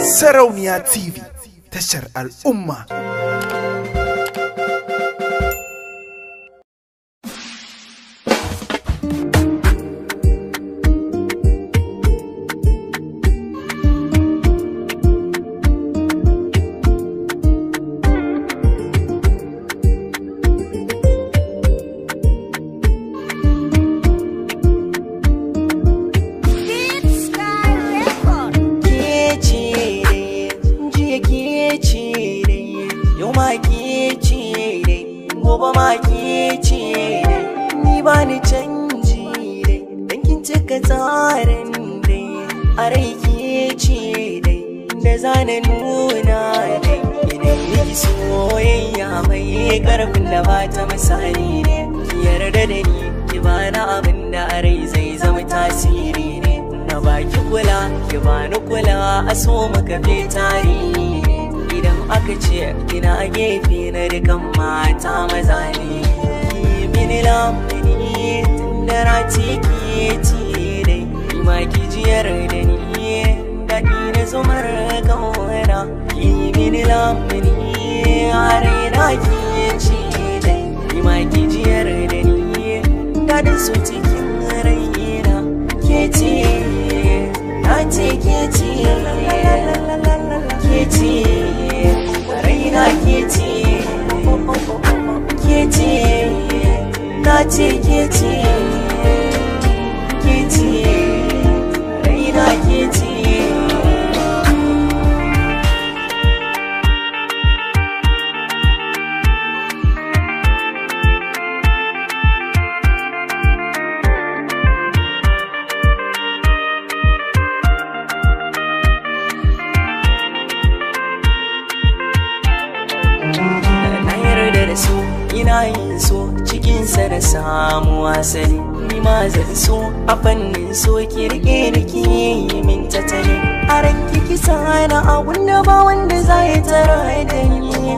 Sarauniya TV, tashar al'umma. Gobe ma ke ce dai, ni ba ni canji dai, dan kin cika tsarin dai, a rai ke ce dai, da zana nuna dai, idan miki soyayya mai karfin da ba ta misali ne, ki yarda da ni, ki bani abin da a rai zai zama tasiri ne, na baki kula, ki bani kula, a so maka fitari. Idan aka ce ina gefe na dukan mata maza ne, ki mini lamuni tun da rati ke ci dai, ki ma ki jiyar da ni daɗi na zumar kawana, ki mini lamuni a raina ke ci dai, ki ma ki jiyar da ni daɗin su cikin raina ke ci, na ce ke ci, ke ci. Nace kece, kece, raina kece. Na yarda da su, ina yin so cikinsa da samu asali, ni ma zan so a fannin so ki rike da ki yi min tattali, a ranki ki sana abun da ba wanda za ya tara da ni,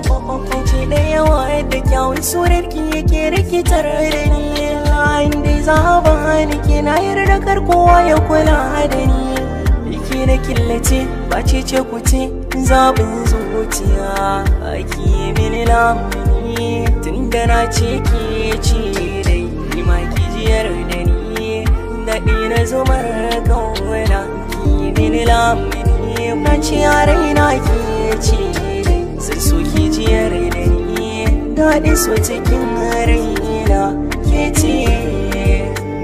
ce da yawa da kyawun surar ki yake rikitar da ni, layin da za ba ni ki na yarda kar kowa ya kula da ni, ki na killace ba ce ku ce zaɓin zuciya, ki mini lamuni tun da na ce ke ci dai, ni ma ki jiyar da ni daɗi na zumar kawana, ki mini lamuni na ce a raina ke ci dai, sai so ki jiyar da ni daɗi so cikin raina ke ci,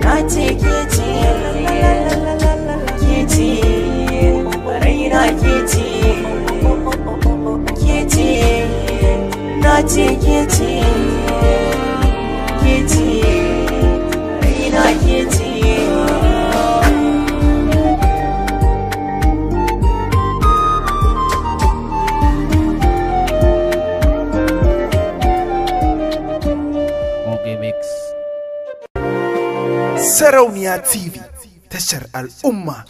na ce ke ci, ke ci, raina ke ci, ke ci, na ce ke ci. Raina kece. Okay, mix. Sarauniya TV, tashar al'umma.